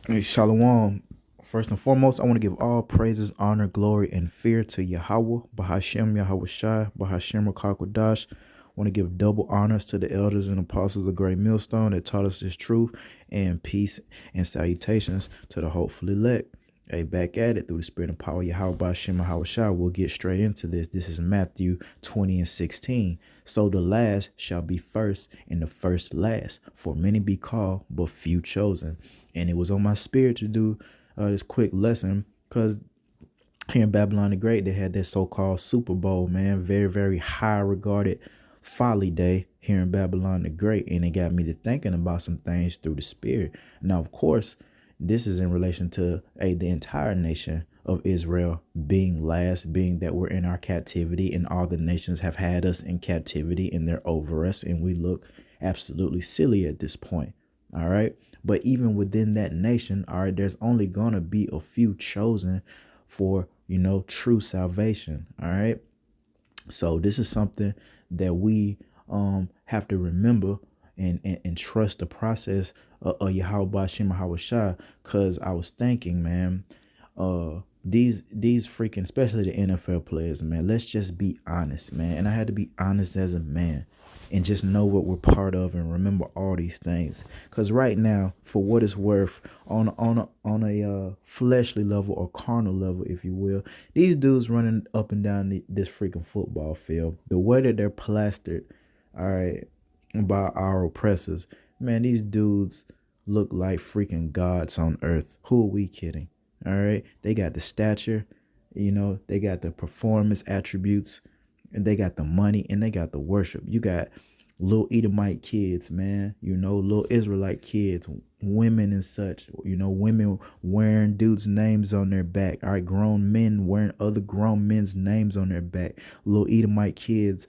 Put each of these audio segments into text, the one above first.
Hey, Shalom. First and foremost, I want to give all praises, honor, glory, and fear to Yahweh, Bahashem, Yahweh Shai, Bahashem, Rakakwadash. I want to give double honors to the elders and apostles of Great Millstone that taught us this truth, and peace and salutations to the hopeful elect. Hey, back at it through the spirit and power of Yahweh, Bahashem, Yahweh Shai. We'll get straight into this. This is Matthew 20 and 16. So the last shall be first, and the first last. For many be called, but few chosen. And it was on my spirit to do this quick lesson because here in Babylon the Great, they had that so-called Super Bowl, man. Very, very high regarded folly day here in Babylon the Great. And it got me to thinking about some things through the spirit. Now, of course, this is in relation to the entire nation of Israel being last, being that we're in our captivity and all the nations have had us in captivity and they're over us and we look absolutely silly at this point. All right. But even within that nation, all right, there's only going to be a few chosen for, true salvation. All right. So this is something that we have to remember and trust the process of Yahweh Shem Shai. Cause I was thinking, man, these freaking, especially the NFL players, man, let's just be honest, man. And I had to be honest as a man and just know what we're part of and remember all these things. Because right now, for what it's worth, on a fleshly level or carnal level, if you will, these dudes running up and down this freaking football field, the way that they're plastered, all right, by our oppressors, man, these dudes look like freaking gods on earth. Who are we kidding? All right, they got the stature, they got the performance attributes, and they got the money, and they got the worship. You got little Edomite kids, man, little Israelite kids, women and such, women wearing dudes' names on their back. All right, grown men wearing other grown men's names on their back. Little Edomite kids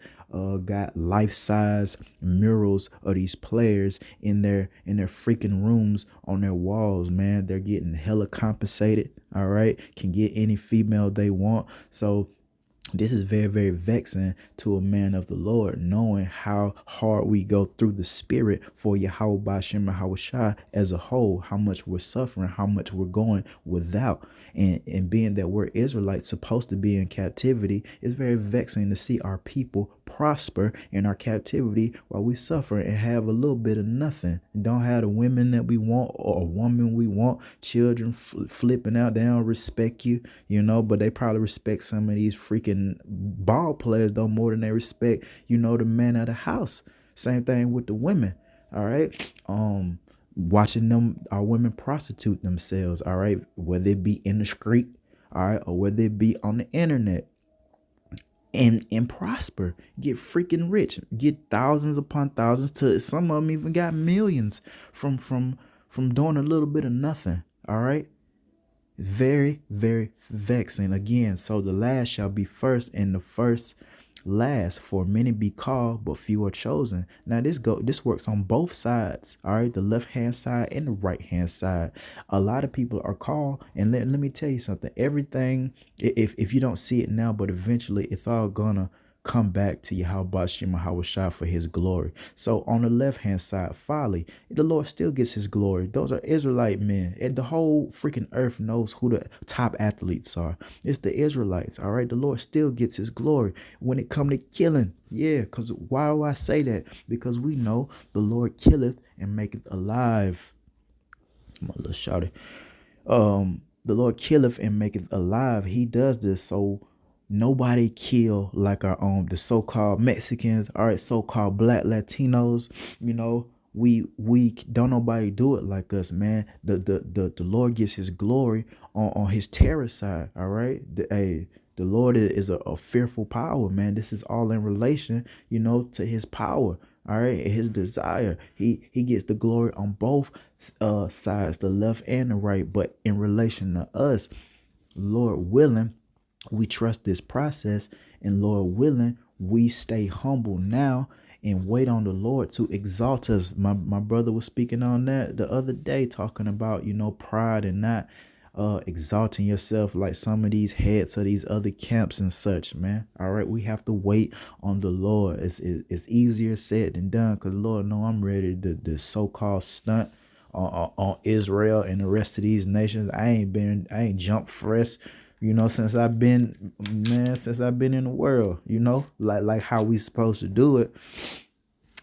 got life-size murals of these players in their freaking rooms on their walls, man. They're getting hella compensated, all right, can get any female they want. So this is very, very vexing to a man of the Lord, knowing how hard we go through the spirit for Yahweh Bashem Shai as a whole, how much we're suffering, how much we're going without. And being that we're Israelites supposed to be in captivity, it's very vexing to see our people prosper in our captivity while we suffer and have a little bit of nothing. And don't have the women that we want or a woman we want, children flipping out. They don't respect you, but they probably respect some of these freaking ball players though more than they respect, the man of the house. Same thing with the women. All right. Watching them, our women prostitute themselves, all right, whether it be in the street, all right, or whether it be on the internet, and prosper, get freaking rich, get thousands upon thousands, to some of them even got millions from doing a little bit of nothing. All right. Very, very vexing. Again, so the last shall be first, and the first last. For many be called, but few are chosen. Now this works on both sides. All right, the left hand side and the right hand side. A lot of people are called, and let me tell you something. Everything, if you don't see it now, but eventually it's all gonna come back to Yahweh Shema Shai for his glory. So on the left hand side, folly, the Lord still gets his glory. Those are Israelite men. And the whole freaking earth knows who the top athletes are. It's the Israelites. All right. The Lord still gets his glory when it come to killing. Yeah, because why do I say that? Because we know the Lord killeth and maketh alive. My little shouty. The Lord killeth and maketh alive. He does this so nobody kill like our own. The so-called Mexicans, all right, so-called black Latinos, we don't nobody do it like us, man. The Lord gets his glory on his terror side, all right. The Lord is a fearful power, man. This is all in relation, to his power. All right, his desire. He gets the glory on both sides, the left and the right. But in relation to us, Lord willing, we trust this process, and Lord willing, we stay humble now and wait on the Lord to exalt us. My brother was speaking on that the other day, talking about, pride and not exalting yourself like some of these heads of these other camps and such, man. All right, we have to wait on the Lord. It's easier said than done, because Lord know I'm ready to so-called stunt on Israel and the rest of these nations. I ain't jumped fresh, since since I've been in the world, like how we supposed to do it.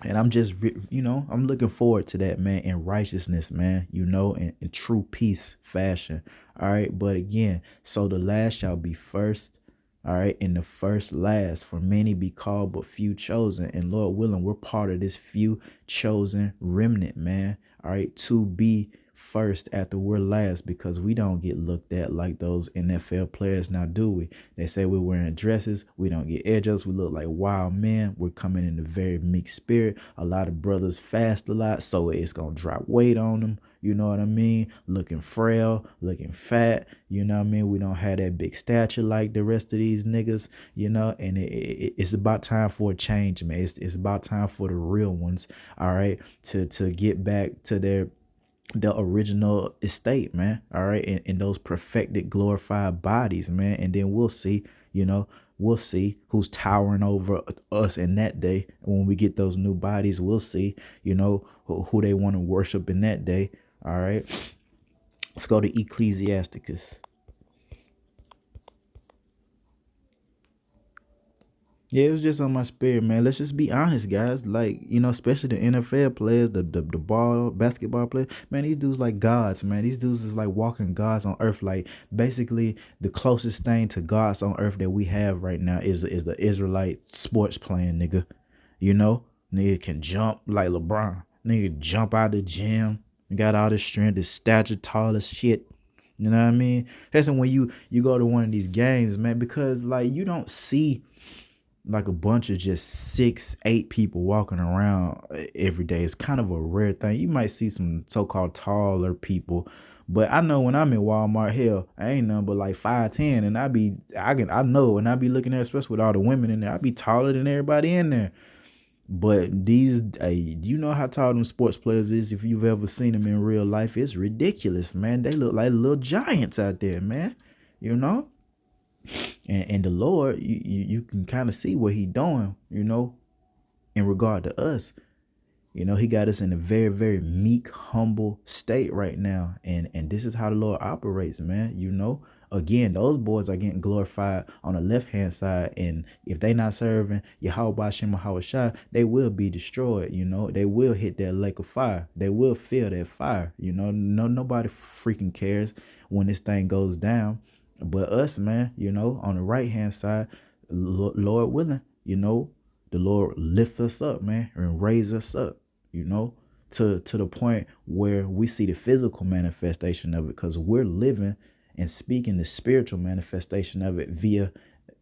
And I'm just, I'm looking forward to that, man, in righteousness, man, in true peace fashion. All right. But again, so the last shall be first. All right. And the first last, for many be called, but few chosen. And Lord willing, we're part of this few chosen remnant, man. All right. To be first after we're last, because we don't get looked at like those NFL players now, do we? They say we're wearing dresses, we don't get edges, we look like wild men. We're coming in a very meek spirit. A lot of brothers fast a lot, so it's gonna drop weight on them. You know what I mean? Looking frail, looking fat. You know what I mean? We don't have that big stature like the rest of these niggas. And it's about time for a change, man. It's about time for the real ones. All right, to get back to the original estate, man. All right. In those perfected, glorified bodies, man. And then we'll see who's towering over us in that day. And when we get those new bodies, we'll see, who they want to worship in that day. All right. Let's go to Ecclesiasticus. Yeah, it was just on my spirit, man. Let's just be honest, guys. Like, especially the NFL players, the basketball players, man, these dudes like gods, man. These dudes is like walking gods on earth. Like, basically, the closest thing to gods on earth that we have right now is the Israelite sports playing nigga. Nigga can jump like LeBron. Nigga jump out the gym. Got all this strength, his stature tall as shit. You know what I mean? That's when you go to one of these games, man, because like you don't see like a bunch of just 6'8" people walking around every day. It's kind of a rare thing. You might see some so-called taller people, but I know when I'm in Walmart, hell, I ain't nothing but like 5'10", and I know, and I be looking there, especially with all the women in there, I be taller than everybody in there. But these, you know how tall them sports players is. If you've ever seen them in real life, it's ridiculous, man. They look like little giants out there, man. And the Lord, you can kind of see what he doing, in regard to us. He got us in a very, very meek, humble state right now. And this is how the Lord operates, man. Again, those boys are getting glorified on the left-hand side. And if they not serving Yahweh Hashem Shai, they will be destroyed. They will hit that lake of fire. They will feel that fire. Nobody freaking cares when this thing goes down. But us, man, on the right-hand side, Lord willing, the Lord lift us up, man, and raise us up, to the point where we see the physical manifestation of it, because we're living and speaking the spiritual manifestation of it via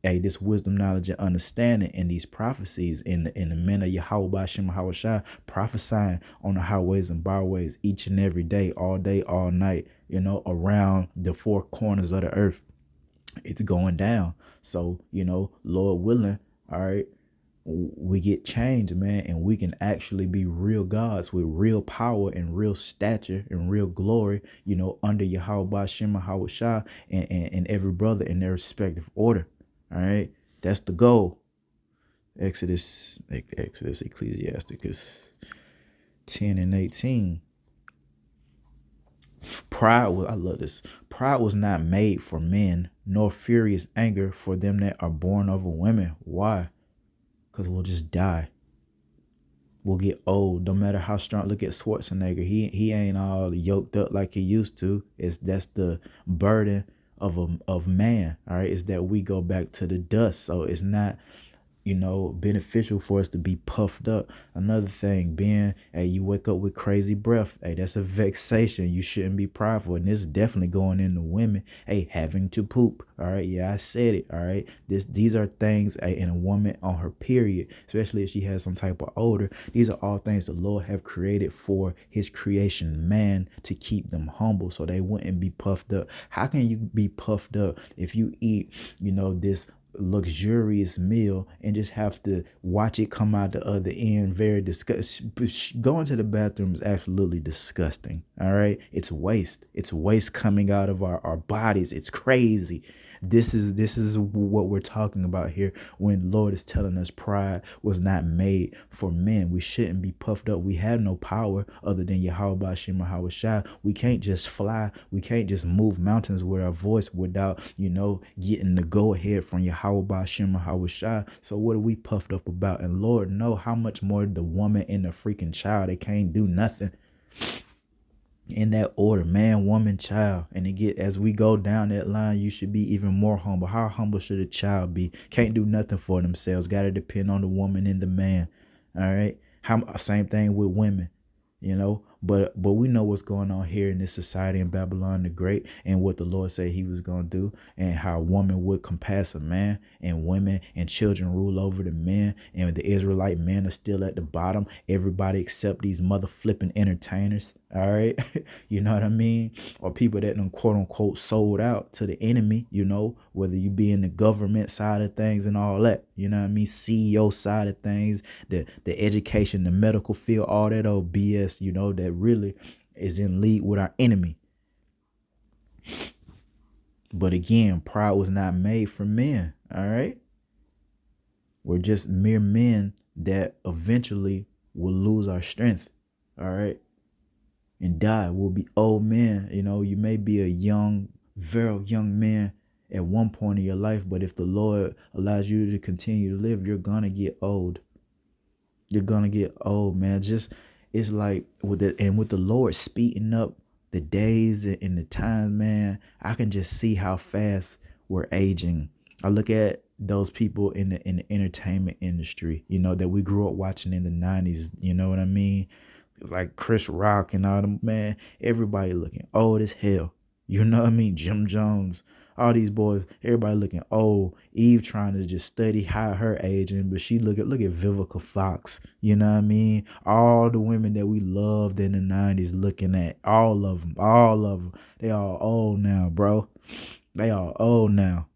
this wisdom, knowledge, and understanding in these prophecies in the men of Yahweh Hashem Shai, prophesying on the highways and byways each and every day, all night, around the four corners of the earth. It's going down. So, Lord willing, all right, we get changed, man, and we can actually be real gods with real power and real stature and real glory, under Yahweh Hashem Shai and every brother in their respective order. All right, that's the goal. Exodus, Ecclesiasticus 10 and 18. I love this. Pride was not made for men, nor furious anger for them that are born of a woman. Why? Because we'll just die. We'll get old, no matter how strong. Look at Schwarzenegger. He ain't all yoked up like he used to. That's the burden of man. All right, is that we go back to the dust. So it's not, beneficial for us to be puffed up. Another thing, being, you wake up with crazy breath. That's a vexation. You shouldn't be prideful. And this is definitely going into women. Having to poop. All right. Yeah, I said it. All right. These are things in a woman on her period, especially if she has some type of odor. These are all things the Lord have created for his creation, man, to keep them humble so they wouldn't be puffed up. How can you be puffed up if you eat, this luxurious meal and just have to watch it come out the other end? Very disgusting. Going to the bathroom is absolutely disgusting. All right, it's waste coming out of our bodies. It's crazy. This is what we're talking about here when Lord is telling us pride was not made for men. We shouldn't be puffed up. We have no power other than Yahweh Bashim Yahweh Shai. We can't just fly. We can't just move mountains with our voice without, getting the go ahead from Yahweh Bashim Yahweh Shai. So what are we puffed up about? And Lord know how much more the woman and the freaking child, they can't do nothing. In that order, man, woman, child. And as we go down that line, you should be even more humble. How humble should a child be? Can't do nothing for themselves. Got to depend on the woman and the man. All right. Same thing with women, but we know what's going on here in this society in Babylon the Great, and what the Lord said he was going to do, and how a woman would compass a man, and women and children rule over the men, and the Israelite men are still at the bottom. Everybody except these mother flipping entertainers. All right. You know what I mean? Or people that done quote unquote sold out to the enemy, whether you be in the government side of things and all that, you know what I mean? CEO side of things, the education, the medical field, all that old BS, that really is in league with our enemy. But again, pride was not made for men. All right. We're just mere men that eventually will lose our strength. All right. And die. We'll be old men. You may be a very young man at one point in your life, but if the Lord allows you to continue to live, you're gonna get old. You're gonna get old, man. It's like with the Lord speeding up the days and the times, man, I can just see how fast we're aging. I look at those people in the entertainment industry, that we grew up watching in the 90s. You know what I mean? Like Chris Rock and all them, man, everybody looking old as hell. You know what I mean? Jim Jones, all these boys, everybody looking old. Eve trying to just study how her aging, but she look at Vivica Fox. You know what I mean? All the women that we loved in the 90s, looking at all of them. They all old now, bro. They all old now.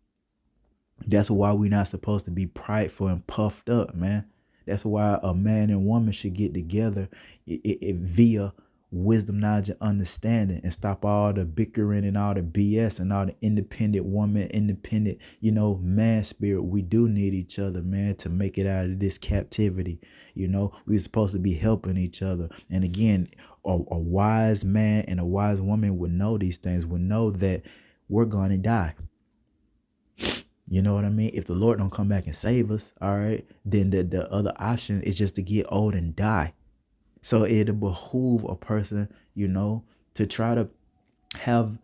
That's why we're not supposed to be prideful and puffed up, man. That's why a man and woman should get together via wisdom, knowledge, and understanding, and stop all the bickering and all the BS and all the independent woman, independent, man spirit. We do need each other, man, to make it out of this captivity. We're supposed to be helping each other. And again, a wise man and a wise woman would know these things, would know that we're going to die. You know what I mean? If the Lord don't come back and save us, all right, then the other option is just to get old and die. So it'll behoove a person, to try to have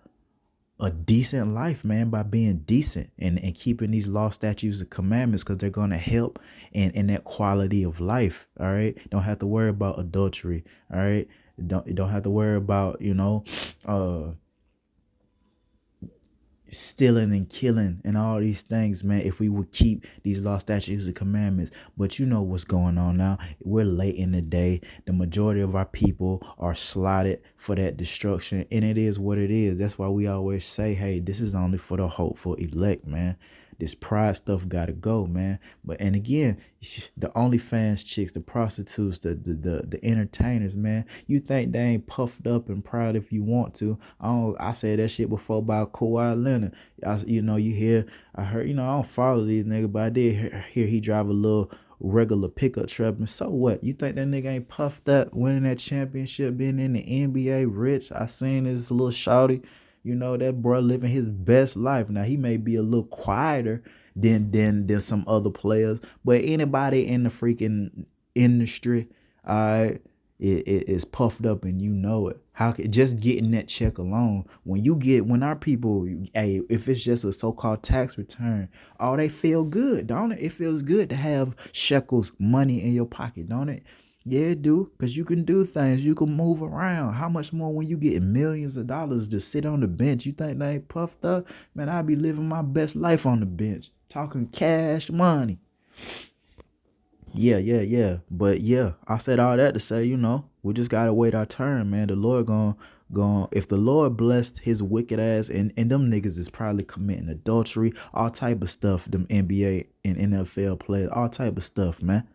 a decent life, man, by being decent and keeping these law, statutes, and commandments, because they're going to help in that quality of life. All right. Don't have to worry about adultery. All right. Don't have to worry about, stealing and killing and all these things, man, if we would keep these law, statutes, and commandments. But you know what's going on now. We're late in the day. The majority of our people are slotted for that destruction, and it is what it is. That's why we always say, hey, this is only for the hopeful elect, man. This pride stuff gotta go, man. And again, the OnlyFans chicks, the prostitutes, the entertainers, man. You think they ain't puffed up and proud if you want to? I said that shit before about Kawhi Leonard. I heard, I don't follow these niggas, but I did hear he drive a little regular pickup truck. And so what? You think that nigga ain't puffed up, winning that championship, being in the NBA, rich? I seen this little shawty. That bro living his best life. Now, he may be a little quieter than some other players, but anybody in the freaking industry, is puffed up, and it. Just getting that check alone, when our people, hey, if it's just a so-called tax return, they feel good, don't it? It feels good to have shekels, money in your pocket, don't it? Yeah, it do, because you can do things. You can move around. How much more when you get millions of dollars to sit on the bench? You think they ain't puffed up? Man, I be living my best life on the bench. Talking cash money. Yeah. But yeah, I said all that to say, we just got to wait our turn, man. The Lord if the Lord blessed his wicked ass, and them niggas is probably committing adultery, all type of stuff, them NBA and NFL players, all type of stuff, man.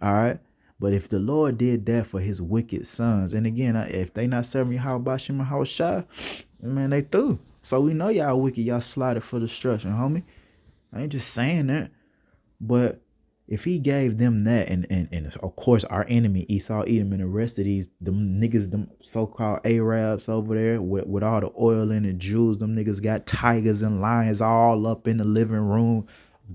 All right. But if the Lord did that for his wicked sons, and again, if they not serving Yahweh Bashim Yahweh Shai, man, they through. So we know y'all wicked, y'all slotted for destruction, homie. I ain't just saying that. But if he gave them that, and of course our enemy Esau Edom and the rest of them niggas, them so-called Arabs over there with all the oil and the jewels, them niggas got tigers and lions all up in the living room,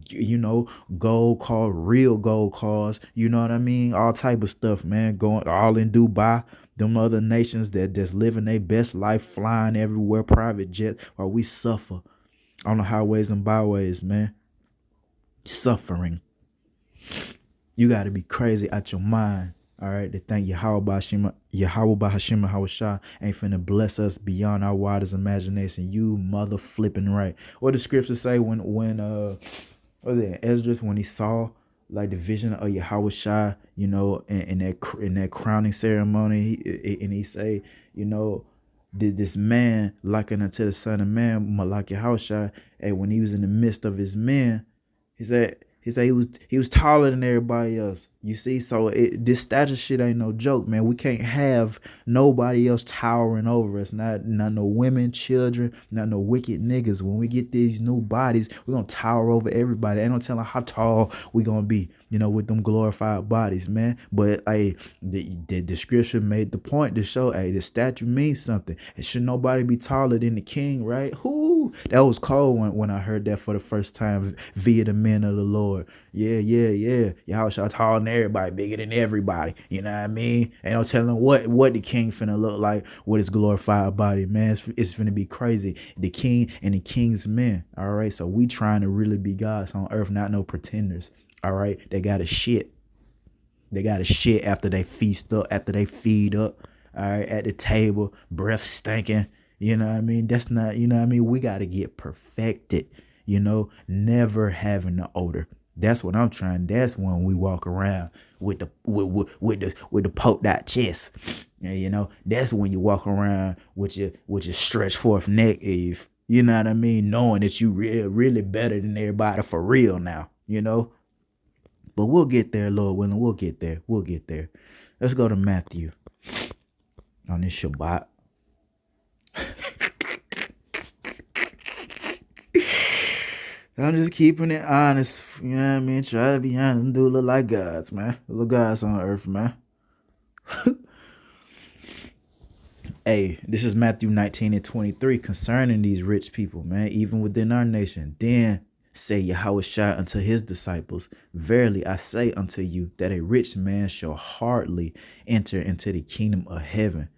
you know, gold cars, real gold cars, you know what I mean? All type of stuff, man, going all in Dubai. Them other nations that just living their best life, flying everywhere, private jets, while we suffer on the highways and byways, man. Suffering. You got to be crazy out your mind, all right, to think Yahweh Bahashim Hawashah ain't finna bless us beyond our wildest imagination. You mother flipping right. What the scriptures say when what was it, Esdras, when he saw like the vision of Yahweh, you know, in that crowning ceremony, and he say, you know, did this man liken unto the Son of Man, Malak Yahweh, and when he was in the midst of his men, he said he was taller than everybody else. You see, so this stature shit ain't no joke, man. We can't have nobody else towering over us. Not no women, children, not no wicked niggas. When we get these new bodies, we're gonna tower over everybody. Ain't no telling how tall we gonna be, you know, with them glorified bodies, man. But hey, the scripture made the point to show, hey, the statue means something. And should nobody be taller than the king, right? Whoo, that was cold when I heard that for the first time via the men of the Lord. Yeah. Y'all shall tall than everybody, bigger than everybody. You know what I mean? Ain't no telling what the king finna look like with his glorified body, man. It's finna be crazy. The king and the king's men. All right. So we trying to really be gods on earth, not no pretenders. All right. They got to shit. They got to shit after they feast up, after they feed up. All right. At the table, breath stinking. You know what I mean? That's not, you know what I mean? We got to get perfected, you know, never having the odor. That's what I'm trying. That's when we walk around with the poked out chest. And, you know, that's when you walk around with your stretched forth neck, Eve. You know what I mean? Knowing that you really better than everybody for real now, you know? But we'll get there, Lord willing. We'll get there. We'll get there. Let's go to Matthew on this Shabbat. I'm just keeping it honest, you know what I mean? Try to be honest and do look like gods, man. Little gods on earth, man. Hey, this is Matthew 19:23 concerning these rich people, man, even within our nation. Then say Yahushua unto his disciples, verily I say unto you that a rich man shall hardly enter into the kingdom of heaven.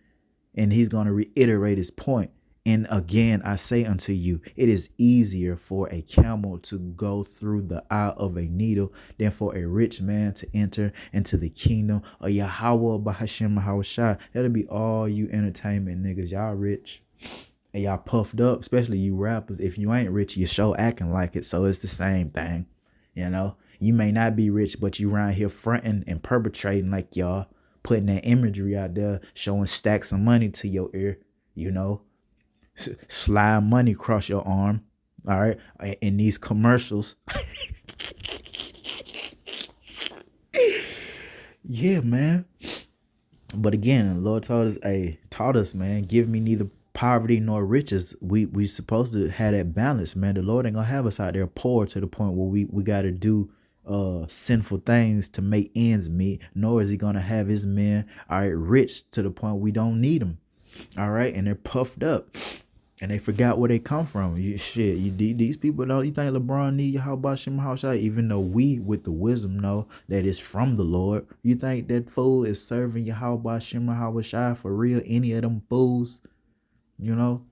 And he's going to reiterate his point. And again, I say unto you, it is easier for a camel to go through the eye of a needle than for a rich man to enter into the kingdom of Yahweh Bahashim Hawashah. That'll be all you entertainment niggas. Y'all rich and y'all puffed up, especially you rappers. If you ain't rich, you show acting like it. So it's the same thing. You know, you may not be rich, but you around here fronting and perpetrating like y'all, putting that imagery out there, showing stacks of money to your ear, you know. Slide money across your arm, all right, in these commercials. Yeah, man. But again, the Lord taught us, man, give me neither poverty nor riches. We supposed to have that balance, man. The Lord ain't gonna have us out there poor to the point where we gotta do sinful things to make ends meet, nor is he gonna have his men, all right, rich to the point we don't need them. All right, and they're puffed up. And they forgot where they come from. These people don't. You think LeBron need Yahweh Shem Hawashai, even though we, with the wisdom, know that it's from the Lord. You think that fool is serving Yahweh Shem Hawashai for real? Any of them fools, you know?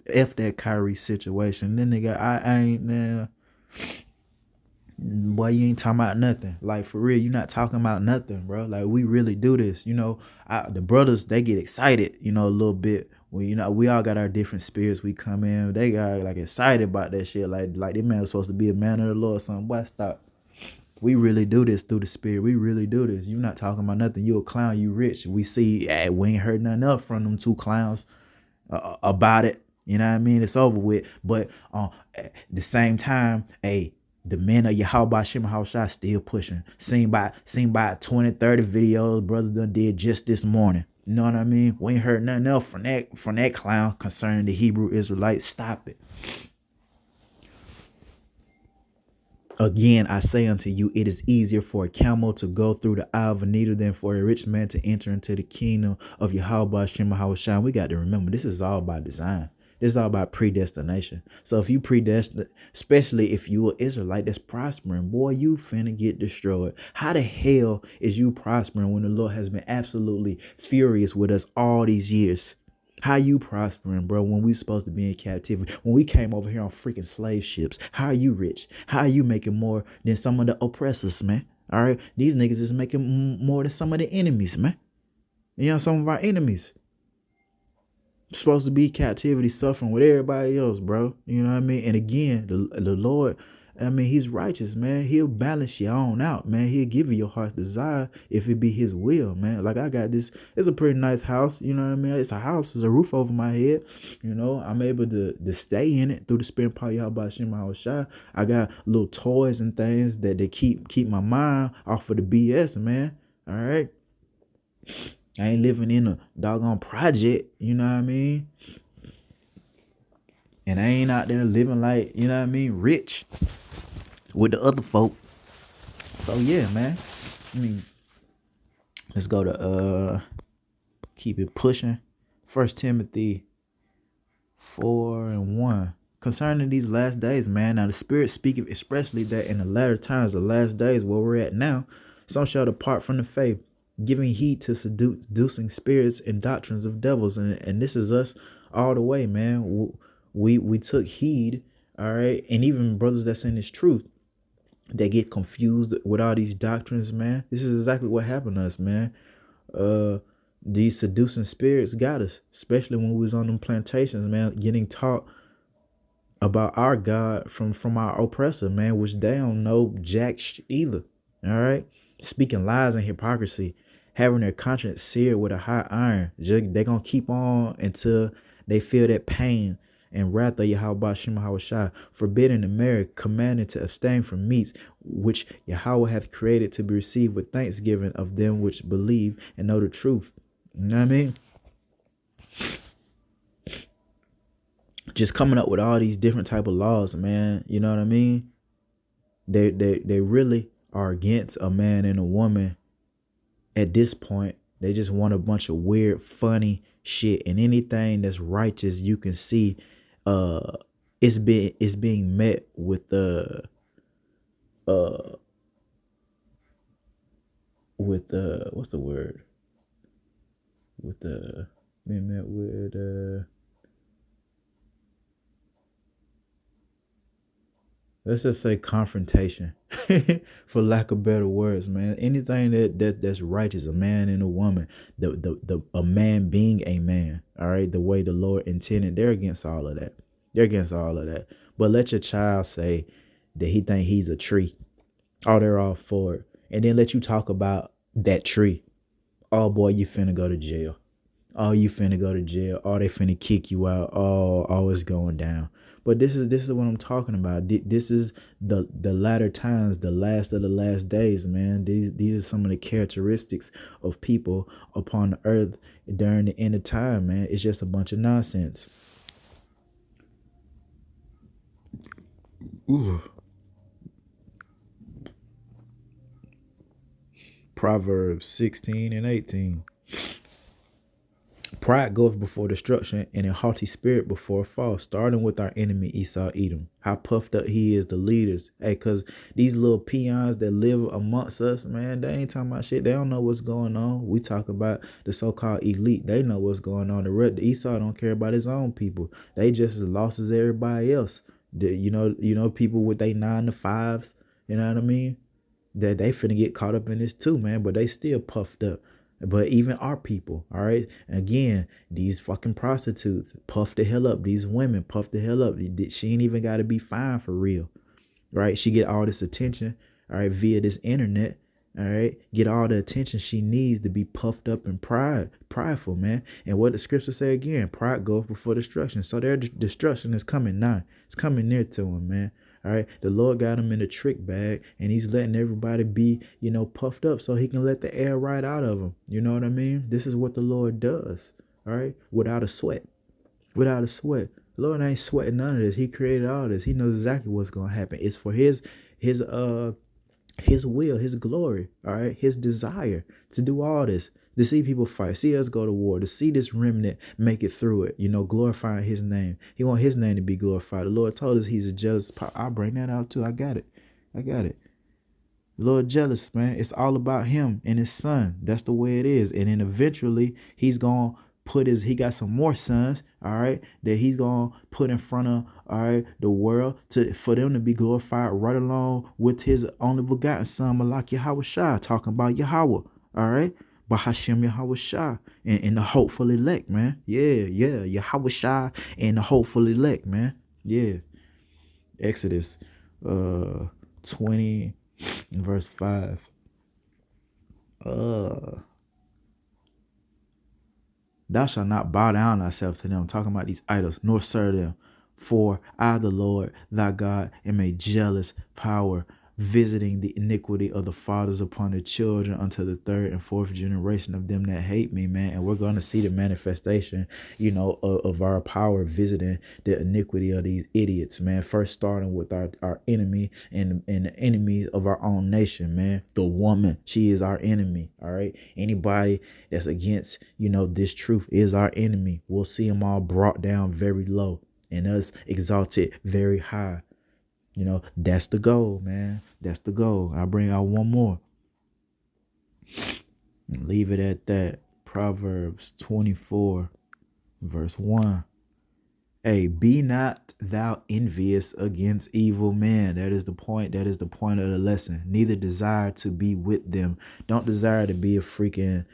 F that Kyrie situation. Then nigga, I ain't, man. Boy, you ain't talking about nothing. Like, for real, you not talking about nothing, bro. Like, we really do this, you know. The brothers, they get excited, you know, a little bit. Well, you know, we all got our different spirits. We come in, they got like excited about that shit. Like this man is supposed to be a man of the Lord or something. Boy, stop. We really do this through the spirit. We really do this. You not talking about nothing. You a clown. You rich. We see. We ain't heard nothing else from them two clowns about it. You know what I mean? It's over with. But at the same time, the men of Yahweh Shem still pushing. Seen by 20, 30 videos brothers done did just this morning. You know what I mean? We ain't heard nothing else from that clown concerning the Hebrew Israelites. Stop it. Again, I say unto you, it is easier for a camel to go through the eye of a needle than for a rich man to enter into the kingdom of Yahweh Hashem Shai. We got to remember, this is all by design. This is all about predestination. So if you predestined, especially if you an Israelite that's prospering, boy, you finna get destroyed. How the hell is you prospering when the Lord has been absolutely furious with us all these years? How you prospering, bro, when we supposed to be in captivity? When we came over here on freaking slave ships, how are you rich? How are you making more than some of the oppressors, man? All right, these niggas is making more than some of the enemies, man. You know, some of our enemies supposed to be captivity, suffering with everybody else, bro. You know what I mean? And again, the Lord, I mean, he's righteous, man. He'll balance you on out, man. He'll give you your heart's desire if it be his will, man. Like I got this, it's a pretty nice house, you know what I mean? It's a house, it's a roof over my head. You know, I'm able to stay in it through the spirit of power Yahweh Shem Shai. I got little toys and things that they keep my mind off of the BS, man. All right. I ain't living in a doggone project, you know what I mean? And I ain't out there living like, you know what I mean, rich with the other folk. So yeah, man. I mean, let's go to keep it pushing. 1 Timothy 4:1. Concerning these last days, man. Now the Spirit speaketh expressly that in the latter times, the last days where we're at now, some shall depart from the faith, giving heed to seducing spirits and doctrines of devils. And this is us all the way, man. We took heed, all right? And even brothers that's in this truth, they get confused with all these doctrines, man. This is exactly what happened to us, man. These seducing spirits got us, especially when we was on them plantations, man, getting taught about our God from our oppressor, man, which they don't know jack either, all right? Speaking lies and hypocrisy, having their conscience seared with a hot iron. They're going to keep on until they feel that pain and wrath of Yahweh Shem Shai, forbidding to marry, commanding to abstain from meats, which Yahweh hath created to be received with thanksgiving of them which believe and know the truth. You know what I mean? Just coming up with all these different type of laws, man. You know what I mean? They really are against a man and a woman at this point. They just want a bunch of weird, funny shit, and anything that's righteous, you can see, it's being met with what's the word? Being met with let's just say confrontation, for lack of better words, man. Anything that's righteous, a man and a woman, a man being a man, all right, the way the Lord intended, they're against all of that. They're against all of that. But let your child say that he think he's a tree. Oh, they're all for it. And then let you talk about that tree. Oh boy, you finna go to jail. Oh, you finna go to jail. Oh, they finna kick you out. Oh, it's going down. But this is what I'm talking about. This is the latter times, the last of the last days, man. These are some of the characteristics of people upon the earth during the end of time, man. It's just a bunch of nonsense. Ooh. Proverbs 16:18. Pride goeth before destruction, and a haughty spirit before a fall. Starting with our enemy Esau Edom. How puffed up he is, the leaders. Hey, because these little peons that live amongst us, man, they ain't talking about shit. They don't know what's going on. We talk about the so-called elite. They know what's going on. The Esau don't care about his own people. They just as lost as everybody else. You know, people with their 9 to 5s, you know what I mean? That they finna get caught up in this too, man. But they still puffed up. But even our people, all right? Again, these fucking prostitutes puff the hell up. These women puff the hell up. She ain't even got to be fine for real, right? She get all this attention, all right, via this internet, all right? Get all the attention she needs to be puffed up and prideful, man. And what the scripture say again, pride goes before destruction. So their destruction is coming now. It's coming near to them, man. All right. The Lord got him in a trick bag, and he's letting everybody be, puffed up so he can let the air right out of them. You know what I mean? This is what the Lord does. All right. Without a sweat. Without a sweat. The Lord ain't sweating none of this. He created all this. He knows exactly what's going to happen. It's for his will, his glory, all right, his desire to do all this, to see people fight, see us go to war, to see this remnant make it through it, glorifying his name. He want his name to be glorified. The Lord told us he's a jealous. I'll bring that out too. I got it. The Lord jealous, man. It's all about him and his son. That's the way it is. And then eventually he's going to he got some more sons, all right, that he's going to put in front of, all right, the world for them to be glorified right along with his only begotten son, Malak Yahweh Shai, talking about Yahweh, all right, Bahashem Yahweh Shai and the hopeful elect, man. Yeah, Yahweh Shai and the hopeful elect, man. Yeah. Exodus 20 verse 5. Thou shalt not bow down thyself to them, talking about these idols, nor serve them. For I, the Lord, thy God, am a jealous power, visiting the iniquity of the fathers upon the children unto the third and fourth generation of them that hate me, man. And we're going to see the manifestation, of our power visiting the iniquity of these idiots, man. First starting with our enemy and the enemy of our own nation, man. The woman, she is our enemy, all right? Anybody that's against, this truth is our enemy. We'll see them all brought down very low and us exalted very high. That's the goal, man. That's the goal. I'll bring out one more. Leave it at that. Proverbs 24, verse 1. Hey, be not thou envious against evil men. That is the point. That is the point of the lesson. Neither desire to be with them. Don't desire to be a freaking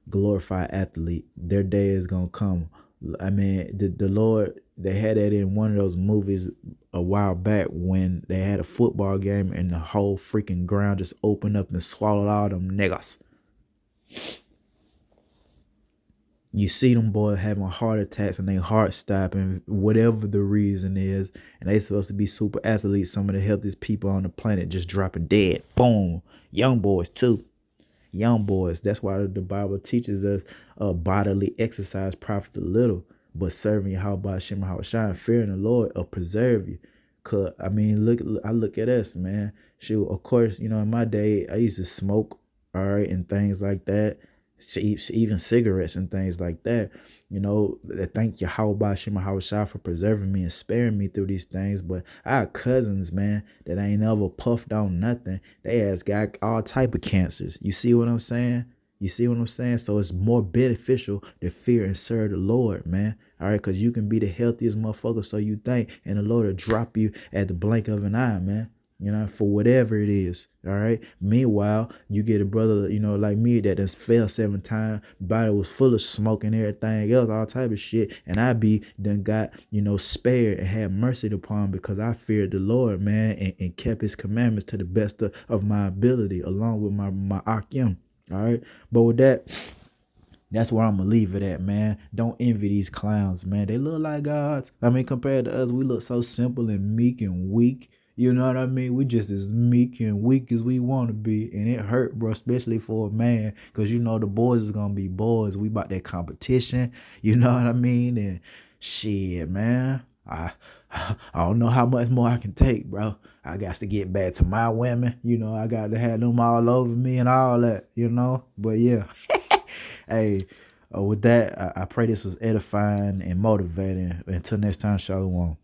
glorified athlete. Their day is going to come. I mean, the Lord, they had that in one of those movies a while back when they had a football game and the whole freaking ground just opened up and swallowed all them niggas. You see them boys having heart attacks and their heart stopping, whatever the reason is, and they supposed to be super athletes, some of the healthiest people on the planet, just dropping dead. Boom. Young boys too. Young boys. That's why the Bible teaches us bodily exercise profit a little, but serving Yahweh Hashem Yahweh Shai and fearing the Lord will preserve you. Cause I mean, I look at us, man. Shoot, of course, in my day I used to smoke, all right, and things like that. Even cigarettes and things like that. Thank Yahweh Hashem Yahweh Shai for preserving me and sparing me through these things. But I have cousins, man, that ain't never puffed on nothing. They has got all type of cancers. You see what I'm saying? So it's more beneficial to fear and serve the Lord, man. All right, because you can be the healthiest motherfucker, so you think, and the Lord will drop you at the blink of an eye, man. For whatever it is. All right. Meanwhile, you get a brother, like me that has fell 7 times, body was full of smoke and everything else, all type of shit. And I done got, spared and had mercy upon because I feared the Lord, man, and kept his commandments to the best of my ability, along with my Akim. All right. But with that, that's where I'm going to leave it at, man. Don't envy these clowns, man. They look like gods. I mean, compared to us, we look so simple and meek and weak. You know what I mean? We just as meek and weak as we want to be. And it hurt, bro, especially for a man. Because, the boys is going to be boys. We about that competition. You know what I mean? And shit, man. I don't know how much more I can take, bro. I got to get back to my women. I got to have them all over me and all that, But, yeah. Hey, with that, I pray this was edifying and motivating. Until next time, Shalom.